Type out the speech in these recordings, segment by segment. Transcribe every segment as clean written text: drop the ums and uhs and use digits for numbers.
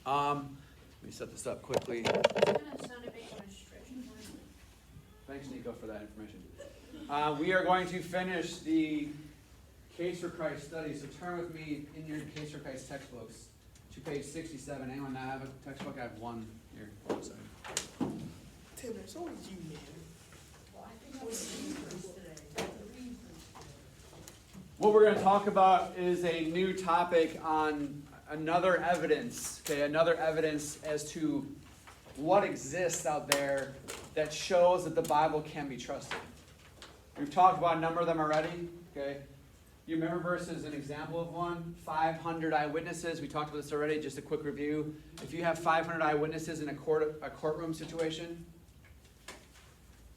Let me set this up quickly. It's kind of sounded big on a stretch. Thanks, Nico, for that information. We are going to finish the Case for Christ study, so turn with me in your Case for Christ textbooks to page 67. Anyone not have a textbook? I have one here. Oh, sorry. Taylor, it's always you, man. Well, I think I was reading first today. What we're going to talk about is a new topic on another evidence, another evidence as to what exists out there that shows that the Bible can be trusted. We've talked about a number of them already, okay? You remember verses, an example of one, 500 eyewitnesses. We talked about this already, just a quick review. If you have 500 eyewitnesses in a courtroom situation,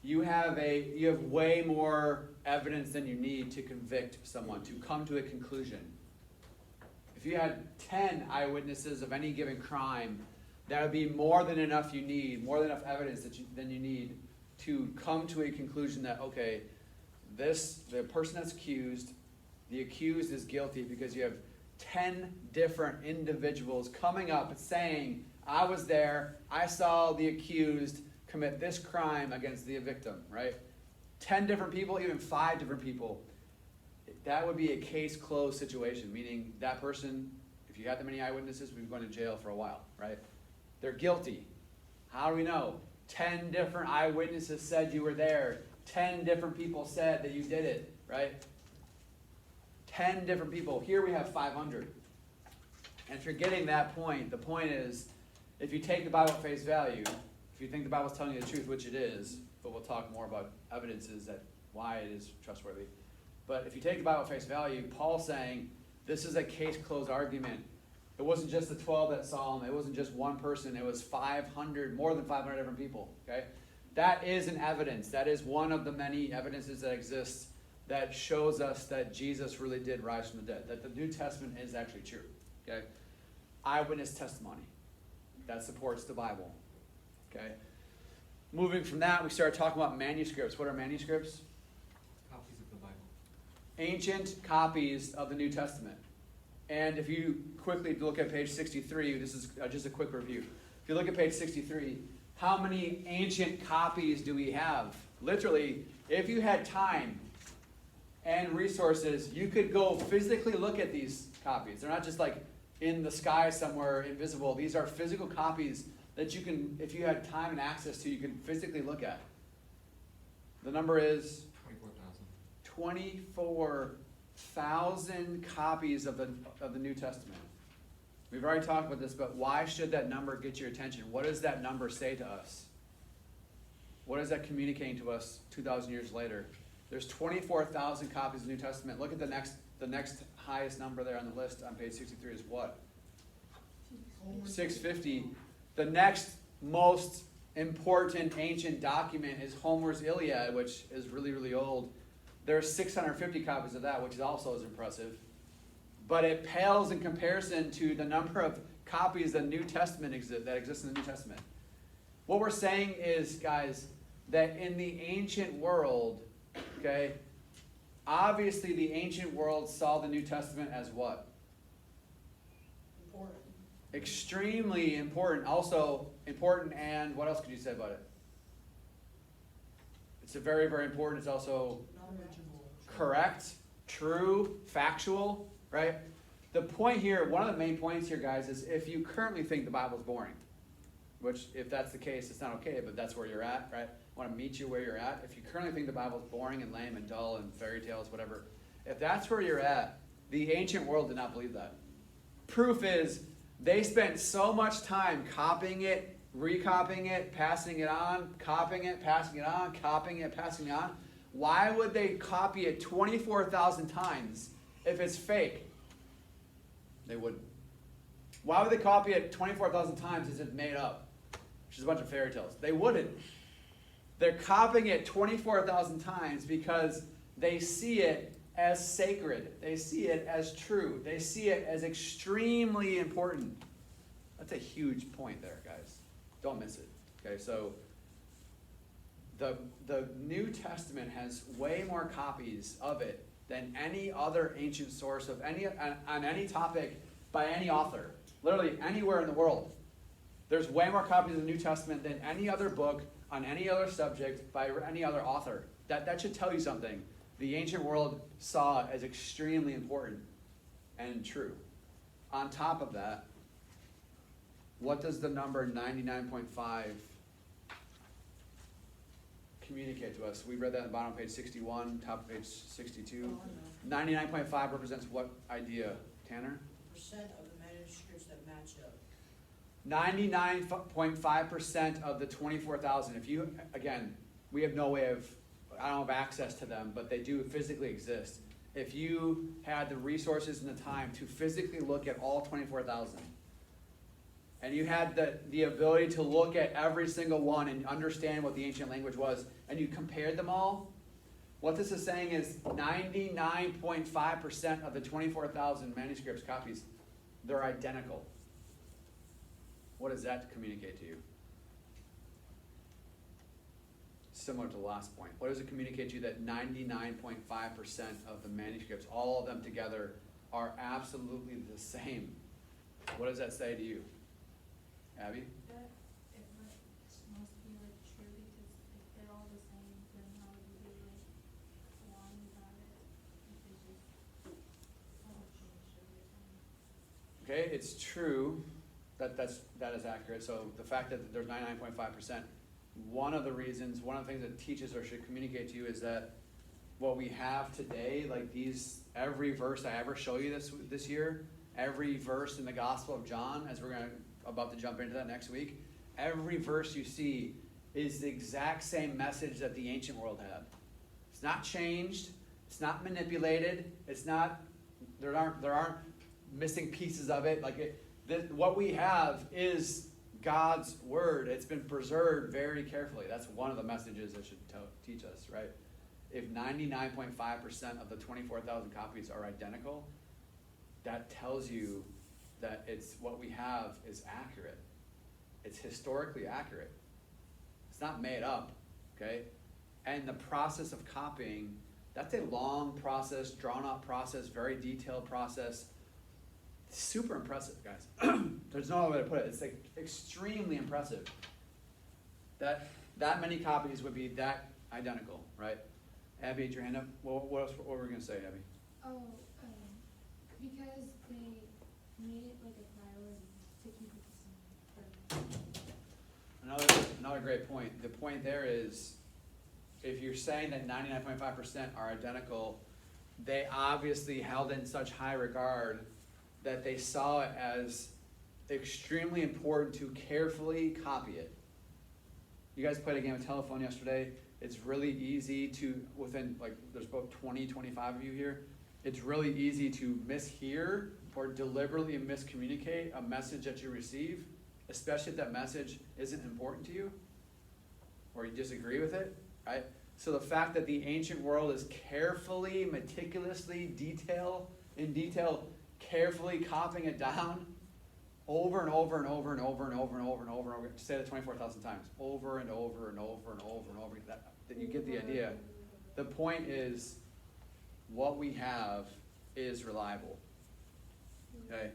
you have way more evidence than you need to convict someone, to come to a conclusion. If you had 10 eyewitnesses of any given crime, that would be more than enough more than enough evidence than you need to come to a conclusion that, okay, the person that's accused, the accused is guilty, because you have 10 different individuals coming up and saying, I was there, I saw the accused commit this crime against the victim, right? 10 different people, even 5 different people. That would be a case closed situation, meaning that person, if you had that many eyewitnesses, would be going to jail for a while, right? They're guilty. How do we know? 10 different eyewitnesses said you were there. 10 different people said that you did it, right? 10 different people. Here we have 500. And if you're getting that point, the point is, if you take the Bible at face value, if you think the Bible's telling you the truth, which it is, but we'll talk more about evidences that why it is trustworthy. But if you take the Bible at face value, Paul's saying this is a case closed argument. It wasn't just the 12 that saw him. It wasn't just one person. It was 500, more than 500 different people. Okay, that is an evidence. That is one of the many evidences that exists that shows us that Jesus really did rise from the dead. That the New Testament is actually true. Okay, eyewitness testimony that supports the Bible. Okay, moving from that, we started talking about manuscripts. What are manuscripts? Copies of the Bible. Ancient copies of the New Testament. And if you quickly look at page 63, this is just a quick review. If you look at page 63, how many ancient copies do we have? Literally, if you had time and resources, you could go physically look at these copies. They're not just like in the sky somewhere invisible. These are physical copies that you can, if you had time and access to, you can physically look at. The number is 24,000 copies of the New Testament. We've already talked about this, but why should that number get your attention? What does that number say to us? What is that communicating to us 2,000 years later? There's 24,000 copies of the New Testament. Look at the next highest number there on the list on page 63 is what? 650. The next most important ancient document is Homer's Iliad, which is really, really old. There's 650 copies of that, which also is impressive. But it pales in comparison to the number of copies that exist in the New Testament. What we're saying is, guys, that in the ancient world, okay, obviously the ancient world saw the New Testament as what? Important. Extremely important. Also important, and what else could you say about it? It's a very, very important. It's also correct, true, factual, right? The point here, one of the main points here, guys, is if you currently think the Bible's boring, which if that's the case, it's not okay, but that's where you're at, right? I want to meet you where you're at. If you currently think the Bible's boring and lame and dull and fairy tales, whatever, if that's where you're at, the ancient world did not believe that. Proof is they spent so much time copying it, recopying it, passing it on, copying it, passing it on, copying it, passing it on. Why would they copy it 24,000 times if it's fake? They wouldn't. Why would they copy it 24,000 times as it's made up? Which is a bunch of fairy tales. They wouldn't. They're copying it 24,000 times because they see it as sacred. They see it as true. They see it as extremely important. That's a huge point there, guys. Don't miss it. Okay, so the New Testament has way more copies of it than any other ancient source of on any topic by any author. Literally anywhere in the world. There's way more copies of the New Testament than any other book on any other subject by any other author. That should tell you something. The ancient world saw it as extremely important and true. On top of that, what does the number 99.5 communicate to us? We read that at the bottom of page 61, top of page 62. 99.5 represents what idea, Tanner? Percent of the manuscripts that match up. 99.5% of the 24,000. If you, again, we have no way of, I don't have access to them, but they do physically exist. If you had the resources and the time to physically look at all 24,000, and you had the ability to look at every single one and understand what the ancient language was, and you compared them all, what this is saying is 99.5% of the 24,000 manuscripts, copies, they're identical. What does that communicate to you? Similar to the last point. What does it communicate to you that 99.5% of the manuscripts, all of them together, are absolutely the same? What does that say to you? Abby? That it must be like true, because if they're all the same, then how would you be like one about it? If it's just all changed every time. Okay, it's true. That is accurate. So the fact that there's 99.5%, one of the things that teachers should communicate to you is that what we have today, like every verse I ever show you this year, every verse in the Gospel of John, as we're about to jump into that next week, every verse you see is the exact same message that the ancient world had. It's not changed. It's not manipulated. There aren't missing pieces of it. What we have is God's word. It's been preserved very carefully. That's one of the messages that should teach us, right? If 99.5% of the 24,000 copies are identical, that tells you that what we have is accurate. It's historically accurate. It's not made up, okay? And the process of copying, that's a long process, drawn out process, very detailed process. Super impressive, guys. There's no other way to put it. It's like extremely impressive that many copies would be that identical, right? Abby, had your hand up. What were we going to say, Abby? Oh, because they made it like a priority to keep it the same. Another great point. The point there is, if you're saying that 99.5% are identical, they obviously held in such high regard that they saw it as extremely important to carefully copy it. You guys played a game of telephone yesterday. It's really easy to, there's about 20, 25 of you here. It's really easy to mishear or deliberately miscommunicate a message that you receive, especially if that message isn't important to you or you disagree with it, right? So the fact that the ancient world is carefully, meticulously, carefully copying it down over and over and over and over and over and over and over and over, say that 24,000 times, over and over and over and over and over, that you get the idea. The point is, what we have is reliable, okay?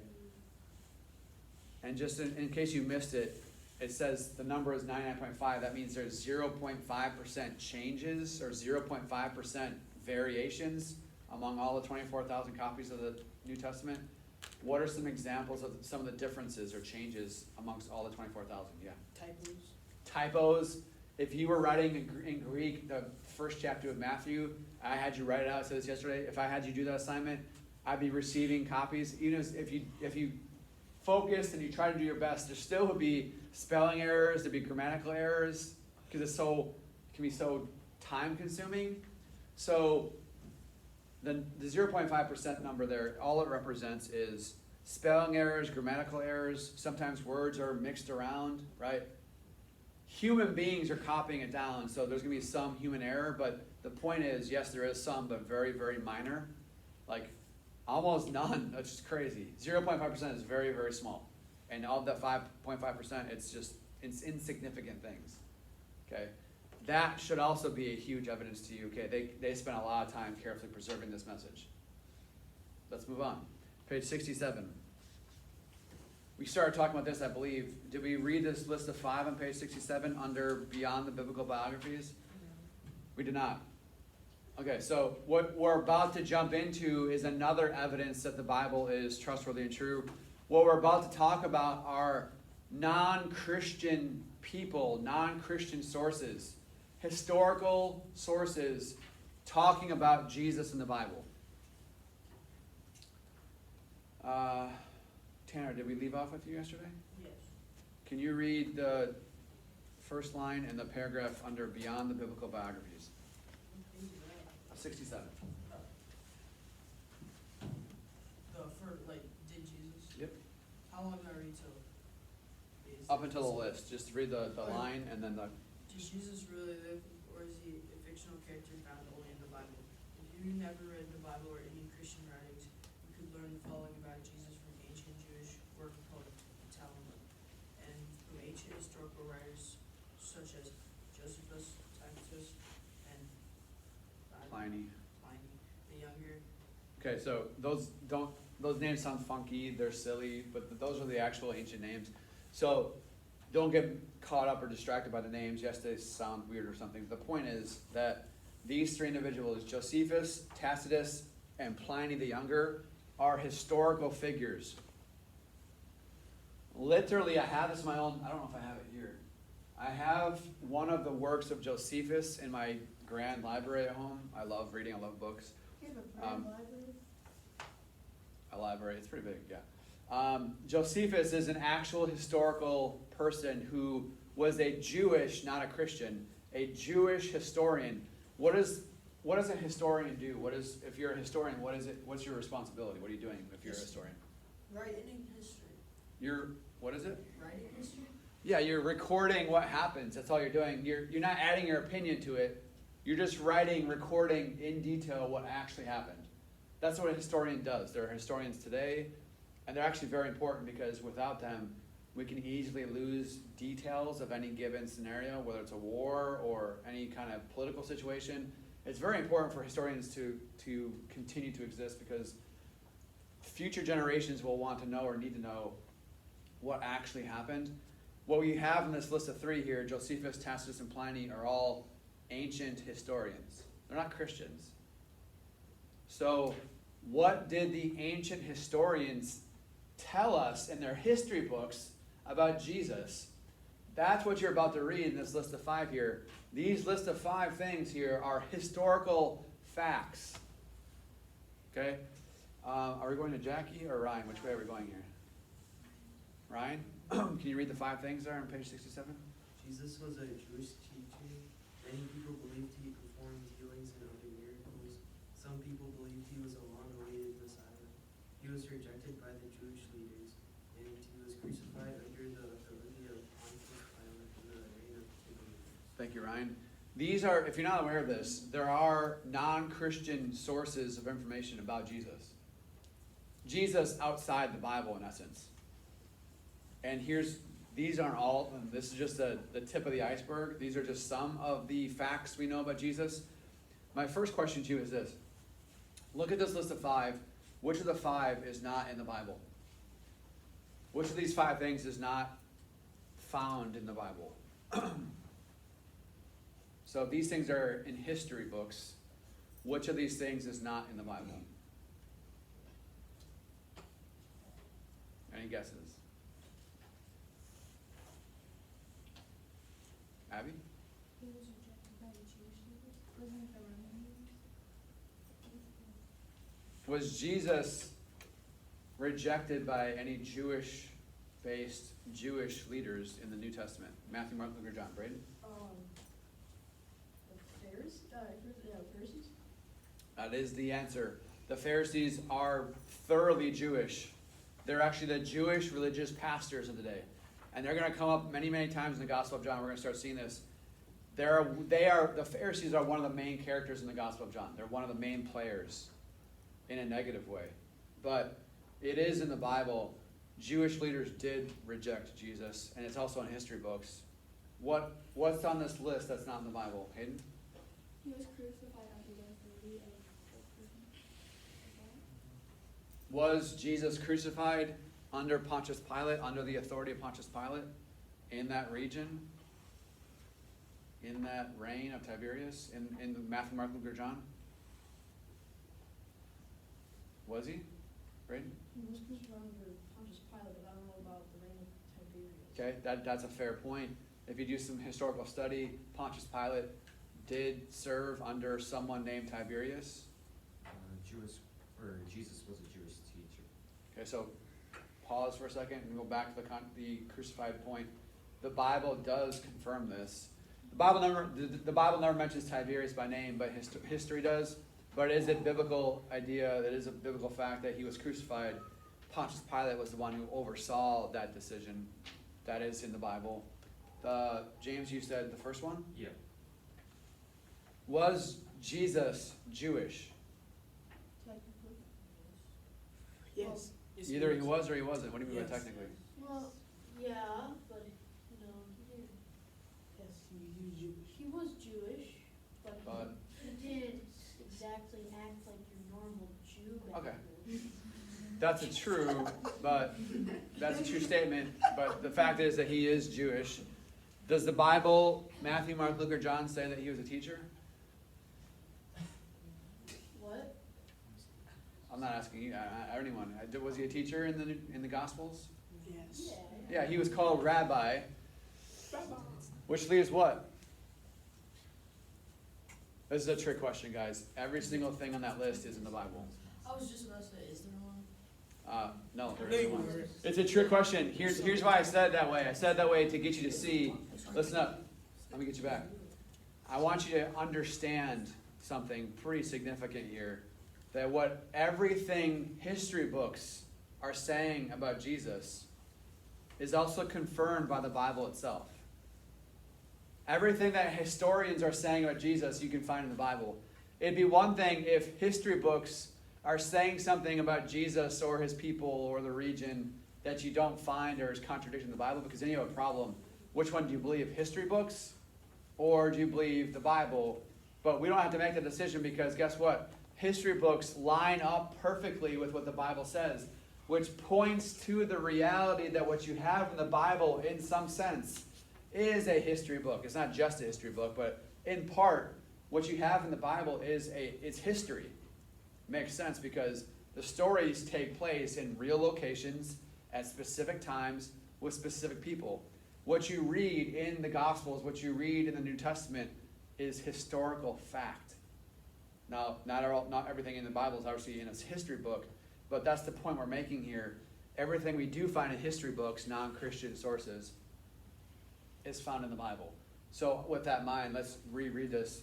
And just in case you missed it, it says the number is 99.5. That means there's 0.5% changes or 0.5% variations among all the 24,000 copies of the New Testament. What are some examples of some of the differences or changes amongst all the 24,000? Yeah. Typos. If you were writing in Greek, the first chapter of Matthew, I had you write it out. I said this yesterday. If I had you do that assignment, I'd be receiving copies. Even if you focused and you try to do your best, there still would be spelling errors, there'd be grammatical errors, because it can be so time consuming. So the 0.5% number there, all it represents is spelling errors, grammatical errors. Sometimes words are mixed around, right? Human beings are copying it down, so there's going to be some human error, but the point is, yes, there is some, but very, very minor. Like almost none. That's just crazy. 0.5% is very, very small. And of that 5.5%, it's insignificant things. Okay? That should also be a huge evidence to you. Okay, they spent a lot of time carefully preserving this message. Let's move on. Page 67. we started talking about this, I believe. Did we read this list of 5 on page 67 under Beyond the Biblical Biographies? We did not. Okay, so what we're about to jump into is another evidence that the Bible is trustworthy and true. What we're about to talk about are non-Christian people, non-Christian sources, historical sources talking about Jesus in the Bible. Tanner, did we leave off with you yesterday? Yes. Can you read the first line and the paragraph under Beyond the Biblical Biographies? 67. Did Jesus? Yep. How long do I read till? Up until the list. Just read the line and then the... Did Jesus really live, or is he a fictional character found only in the Bible? If you never read the Bible or any Christian writings, you could learn the following about Jesus from ancient Jewish work called the Talmud, and from ancient historical writers such as Josephus, Tacitus, and Pliny. the Younger. Okay, so those names sound funky, they're silly, but those are the actual ancient names. So don't get caught up or distracted by the names. Yes, they sound weird or something. The point is that these 3 individuals, Josephus, Tacitus, and Pliny the Younger, are historical figures. Literally, I have this in my own, I don't know if I have it here. I have one of the works of Josephus in my grand library at home. I love reading, I love books. You have a private library? A library, it's pretty big, yeah. Josephus is an actual historical person who was a Jewish, not a Christian, a Jewish historian. What does a historian do? If you're a historian, what's your responsibility? What are you doing if you're a historian? Writing history. What is it? Writing history? Yeah, you're recording what happens. That's all you're doing. You're not adding your opinion to it. You're just recording in detail what actually happened. That's what a historian does. There are historians today, and they're actually very important because without them, we can easily lose details of any given scenario, whether it's a war or any kind of political situation. It's very important for historians to continue to exist because future generations will want to know or need to know what actually happened. What we have in this list of 3 here, Josephus, Tacitus, and Pliny, are all ancient historians. They're not Christians. So what did the ancient historians tell us in their history books about Jesus? That's what you're about to read in this list of 5 here. These list of 5 things here are historical facts. Okay? Are we going to Jackie or Ryan? Which way are we going here? Ryan? Can you read the 5 things there on page 67? Jesus was a Jewish teacher. Many people believed he performed healings and other miracles. Some people believed he was a long-awaited Messiah. He was rejected by the Jewish leaders, and he was crucified under the authority of Pontius Pilate in the reign of Tiberius. Thank you, Ryan. These are, if you're not aware of this, there are non-Christian sources of information about Jesus. Jesus outside the Bible, in essence. And these aren't all, this is just the tip of the iceberg. These are just some of the facts we know about Jesus. My first question to you is this. Look at this list of 5. Which of the 5 is not in the Bible? Which of these 5 things is not found in the Bible? So if these things are in history books, which of these things is not in the Bible? Any guesses? Abby? He was rejected by the Jewish leaders. Wasn't it the Roman leaders? Was Jesus rejected by any Jewish-based Jewish leaders in the New Testament? Matthew, Mark, Luke, or John? Braden? The Pharisees? That is the answer. The Pharisees are thoroughly Jewish. They're actually the Jewish religious pastors of the day. And they're going to come up many, many times in the Gospel of John. We're going to start seeing this. The Pharisees are one of the main characters in the Gospel of John. They're one of the main players in a negative way. But it is in the Bible. Jewish leaders did reject Jesus, and it's also in history books. What's on this list that's not in the Bible? Hayden? He was crucified under the authority of Was Jesus crucified under Pontius Pilate, under the authority of Pontius Pilate, in that region, in that reign of Tiberius, in Matthew, Mark, Luke, or John? Was he? Right? He was crucified under Pontius Pilate, but I don't know about the reign of Tiberius. Okay, that's a fair point. If you do some historical study, Pontius Pilate did serve under someone named Tiberius. Jesus was a Jewish teacher. Okay, so pause for a second and go back to the crucified point. The Bible does confirm this. The Bible never mentions Tiberius by name, but history does. But it is a biblical idea, that is a biblical fact that he was crucified. Pontius Pilate was the one who oversaw that decision. That is in the Bible. James, you said the first one? Yeah. Was Jesus Jewish? Technically. Yes. Yes, Either he is. was or he wasn't. What do you mean by Yes. technically? Well, yeah, but, you know, Yes, he was Jewish. he was Jewish, but But he didn't exactly act like your normal Jew back Okay. then. that's a true statement. But the fact is that he is Jewish. Does the Bible, Matthew, Mark, Luke, or John, say that he was a teacher? What? I'm not asking you. Anyone. Was he a teacher in the Gospels? Yes. Yeah. Yeah, he was called Rabbi, which leaves what? This is a trick question, guys. Every single thing on that list is in the Bible. I was just about to say, is there one? No, there No, isn't you one. weren't. It's a trick question. Here's why I said it that way. I said it that way to get you to see. Listen up. Let me get you back. I want you to understand something pretty significant here. That what everything history books are saying about Jesus is also confirmed by the Bible itself. Everything that historians are saying about Jesus, you can find in the Bible. It'd be one thing if history books are saying something about Jesus or his people or the region that you don't find or is contradicting the Bible, because then you have a problem. Which one do you believe, history books or do you believe the Bible? But we don't have to make that decision, because guess what? History books line up perfectly with what the Bible says, which points to the reality that what you have in the Bible, in some sense, is a history book. It's not just a history book, but in part, what you have in the Bible is it's history. Makes sense because the stories take place in real locations at specific times with specific people. What you read in the Gospels, what you read in the New Testament, is historical fact. Now, not everything in the Bible is obviously in a history book, but that's the point we're making here. Everything we do find in history books, non-Christian sources, is found in the Bible. So with that in mind, let's reread this.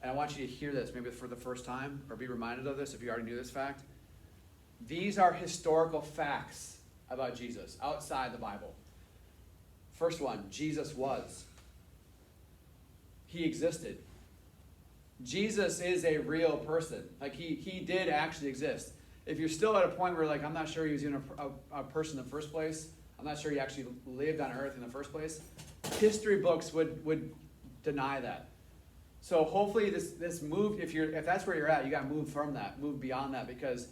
And I want you to hear this maybe for the first time, or be reminded of this if you already knew this fact. These are historical facts about Jesus outside the Bible. First one, Jesus was. He existed. Jesus is a real person. Like he did actually exist. If you're still at a point where I'm not sure he was even a person in the first place, I'm not sure he actually lived on earth in the first place, history books would deny that. So hopefully this move, if that's where you're at, you got to move from that, move beyond that, because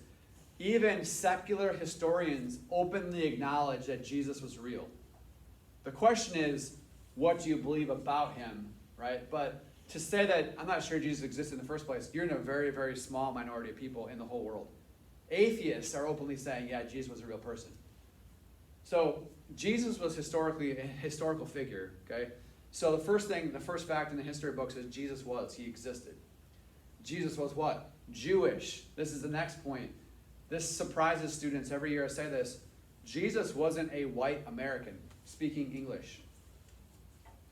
even secular historians openly acknowledge that Jesus was real. The question is, what do you believe about him, right? But to say that I'm not sure Jesus existed in the first place, you're in a very, very small minority of people in the whole world. Atheists are openly saying, yeah, Jesus was a real person. So Jesus was historically a historical figure, okay? So the first fact in the history books is Jesus was. He existed. Jesus was what? Jewish. This is the next point. This surprises students every year I say this. Jesus wasn't a white American speaking English.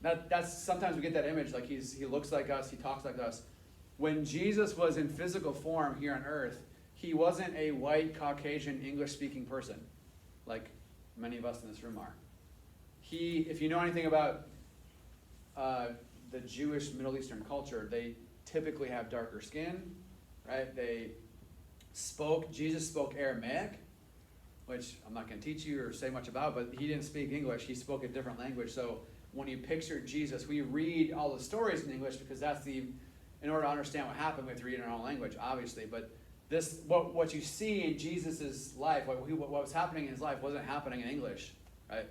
That's sometimes we get that image like he looks like us, he talks like us. When Jesus was in physical form here on earth, he wasn't a white Caucasian English speaking person like many of us in this room are. If you know anything about the Jewish Middle Eastern culture, they typically have darker skin, right? Jesus spoke Aramaic, which I'm not going to teach you or say much about, but he didn't speak English. He spoke a different language. So when you picture Jesus, we read all the stories in English because in order to understand what happened, we have to read in our own language, obviously. But what you see in Jesus' life, what was happening in his life wasn't happening in English, right?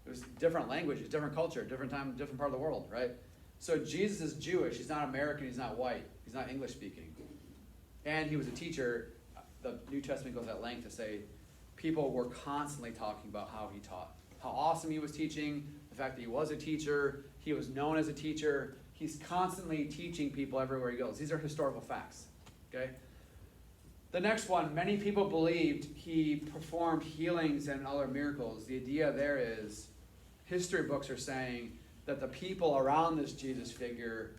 It was different languages, different culture, different time, different part of the world, right? So Jesus is Jewish. He's not American. He's not white. He's not English speaking. And he was a teacher. The New Testament goes at length to say people were constantly talking about how he taught, how awesome he was teaching, the fact that he was a teacher, he was known as a teacher. He's constantly teaching people everywhere he goes. These are historical facts, okay? The next one, many people believed he performed healings and other miracles. The idea there is, history books are saying that the people around this Jesus figure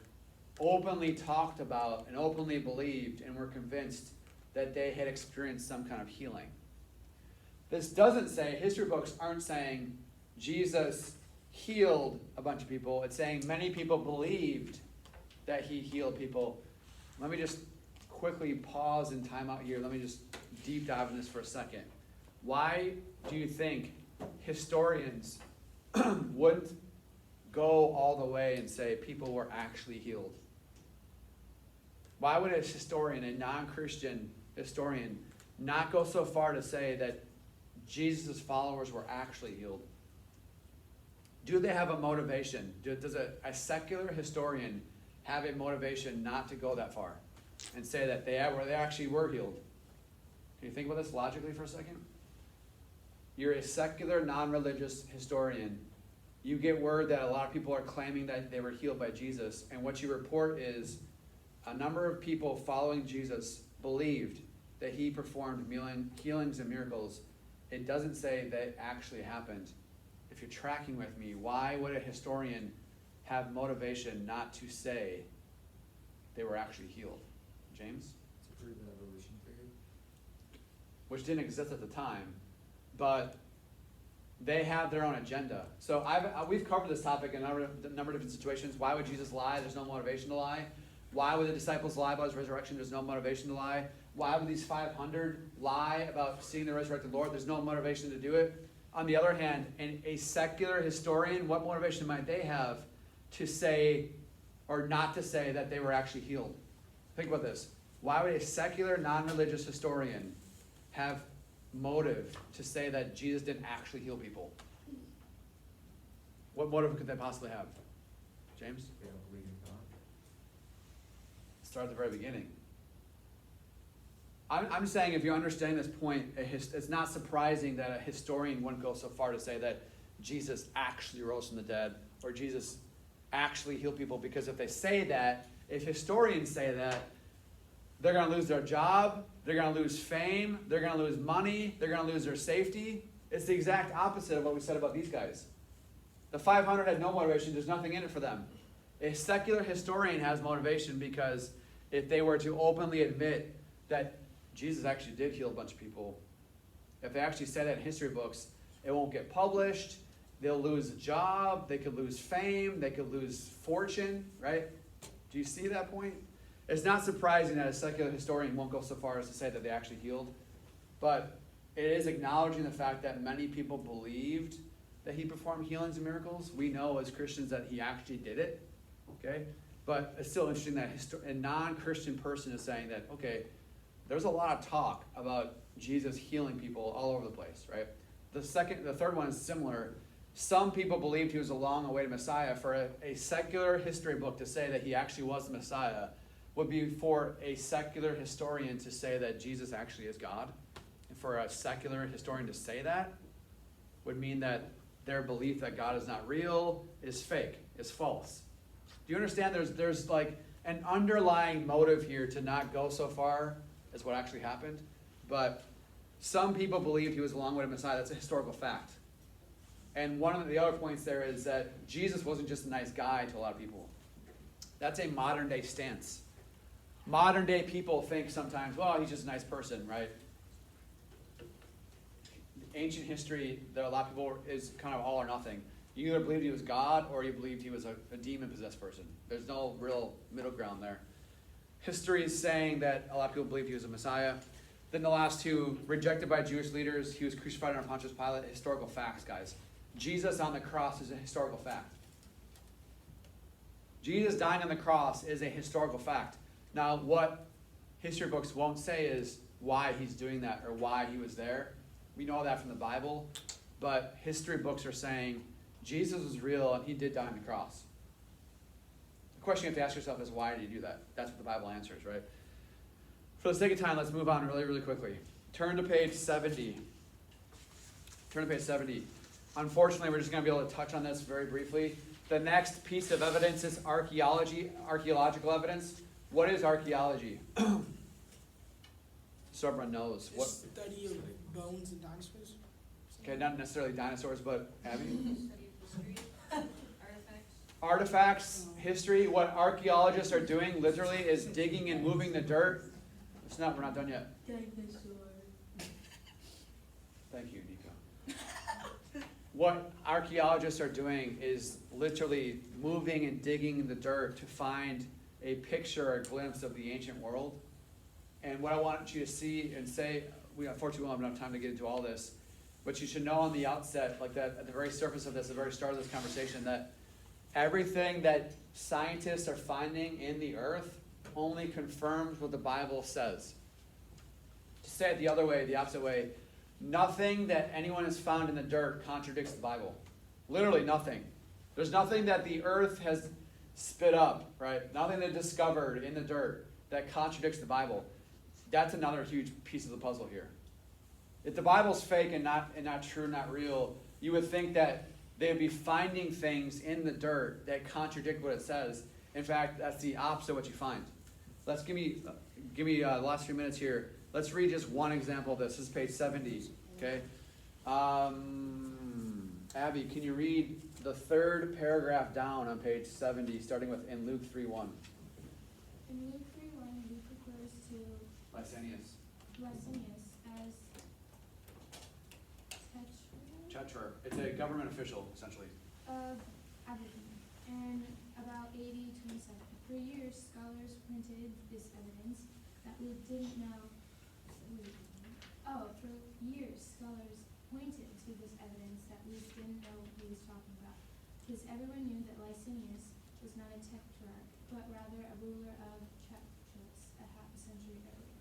openly talked about and openly believed and were convinced that they had experienced some kind of healing. This doesn't say, history books aren't saying Jesus healed a bunch of people. It's saying many people believed that he healed people. Let me just quickly pause and time out here. Let me just deep dive in this for a second. Why do you think historians wouldn't go all the way and say people were actually healed? Why would a historian, a non-Christian historian, not go so far to say that Jesus' followers were actually healed? Do they have a motivation? Does a secular historian have a motivation not to go that far and say that they actually were healed? Can you think about this logically for a second? You're a secular, non-religious historian. You get word that a lot of people are claiming that they were healed by Jesus, and what you report is a number of people following Jesus believed that he performed healings and miracles. It doesn't say that actually happened. If you're tracking with me, why would a historian have motivation not to say they were actually healed? James? To prove an evolution theory. Which didn't exist at the time, but they have their own agenda. So we've covered this topic in a number of different situations. Why would Jesus lie? There's no motivation to lie. Why would the disciples lie about his resurrection? There's no motivation to lie. Why would these 500 lie about seeing the resurrected Lord? There's no motivation to do it. On the other hand, a secular historian, what motivation might they have to say or not to say that they were actually healed? Think about this. Why would a secular, non-religious historian have motive to say that Jesus didn't actually heal people? What motive could they possibly have? James? They don't believe in God. Start at the very beginning. I'm saying if you understand this point, it's not surprising that a historian wouldn't go so far to say that Jesus actually rose from the dead or Jesus actually healed people, because if they say that, if historians say that, they're going to lose their job, they're going to lose fame, they're going to lose money, they're going to lose their safety. It's the exact opposite of what we said about these guys. The 500 had no motivation. There's nothing in it for them. A secular historian has motivation because if they were to openly admit that Jesus actually did heal a bunch of people, if they actually say that in history books, it won't get published. They'll lose a job. They could lose fame. They could lose fortune, right? Do you see that point? It's not surprising that a secular historian won't go so far as to say that they actually healed, but it is acknowledging the fact that many people believed that he performed healings and miracles. We know as Christians that he actually did it, okay? But it's still interesting that a non-Christian person is saying that, okay, there's a lot of talk about Jesus healing people all over the place, right? The third one is similar. Some people believed he was a long-awaited Messiah. For a secular history book to say that he actually was the Messiah would be for a secular historian to say that Jesus actually is God. And for a secular historian to say that would mean that their belief that God is not real is fake, is false. Do you understand? There's like an underlying motive here to not go so far as what actually happened. But some people believed he was a long-awaited Messiah. That's a historical fact. And one of the other points there is that Jesus wasn't just a nice guy to a lot of people. That's a modern-day stance. Modern-day people think sometimes, well, he's just a nice person, right? Ancient history, there are a lot of people is kind of all or nothing. You either believed he was God or you believed he was a demon-possessed person. There's no real middle ground there. History is saying that a lot of people believed he was a Messiah. Then the last two, rejected by Jewish leaders, he was crucified under Pontius Pilate. Historical facts, guys. Jesus on the cross is a historical fact. Jesus dying on the cross is a historical fact. Now, what history books won't say is why he's doing that or why he was there. We know that from the Bible, but history books are saying Jesus was real and he did die on the cross. The question you have to ask yourself is, why did he do that? That's what the Bible answers, right? For the sake of time, let's move on really, really quickly. Turn to page 70. Turn to page 70. Unfortunately, we're just going to be able to touch on this very briefly. The next piece of evidence is archaeological evidence. What is archaeology? So everyone knows. The What? study of like, bones and dinosaurs. Okay, not necessarily dinosaurs, but Abby? Study of history, artifacts. Artifacts, history. What archaeologists are doing literally is digging and moving the dirt. We're not done yet. Thank you, Nico. What archaeologists are doing is literally moving and digging the dirt to find a picture or a glimpse of the ancient world. And what I want you to see and say, we unfortunately won't have enough time to get into all this, but you should know on the outset, like that at the very surface of this, at the very start of this conversation, that everything that scientists are finding in the earth only confirms what the Bible says. To say it the other way, the opposite way, nothing that anyone has found in the dirt contradicts the Bible. Literally nothing. There's nothing that the earth has spit up, right? Nothing they discovered in the dirt that contradicts the Bible. That's another huge piece of the puzzle here. If the Bible's fake and not true, not real, you would think that they would be finding things in the dirt that contradict what it says. In fact, that's the opposite of what you find. Let's give me the last few minutes here. Let's read just one example of this. This is page 70. Okay. Abby, can you read the third paragraph down on page 70, starting with in Luke 3:1? In Luke 3:1, Luke refers to Lysanias. as Tetrarch. It's a government official, essentially. of Aberdeen, and about AD 27. For years, scholars printed this evidence that Luke didn't know. For years, scholars pointed to this evidence that Luke didn't know what he was talking about, because everyone knew that Lysanias was not a tetrarch, but rather a ruler of Trachus, a half a century earlier.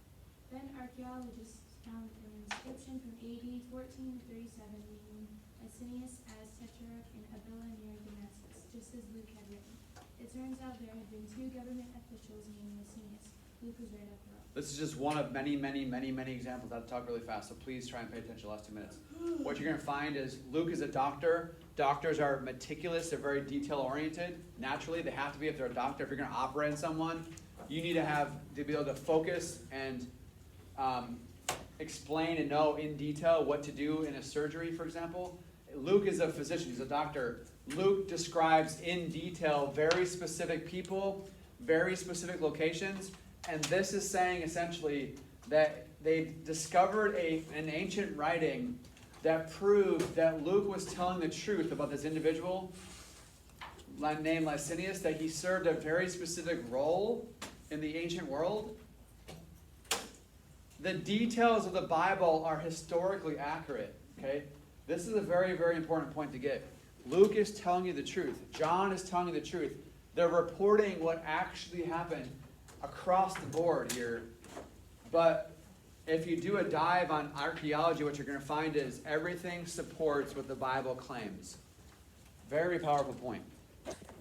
Then archaeologists found an inscription from AD 1437 naming Lysanias as tetrarch in Abila near Damascus, just as Luke had written. It turns out there had been two government officials named Lysanias. Luke was right after all. This is just one of many, many, many, many examples. I have to talk really fast, so please try and pay attention the last 2 minutes. What you're going to find is Luke is a doctor. Doctors are meticulous. They're very detail-oriented. Naturally, they have to be if they're a doctor. If you're going to operate on someone, you need to be able to focus and explain and know in detail what to do in a surgery, for example. Luke is a physician. He's a doctor. Luke describes in detail very specific people, very specific locations, and this is saying essentially that they discovered an ancient writing that proved that Luke was telling the truth about this individual named Lysanias, that he served a very specific role in the ancient world. The details of the Bible are historically accurate, okay? This is a very, very important point to get. Luke is telling you the truth. John is telling you the truth. They're reporting what actually happened across the board here. But if you do a dive on archaeology, what you're going to find is everything supports what the Bible claims. Very powerful point.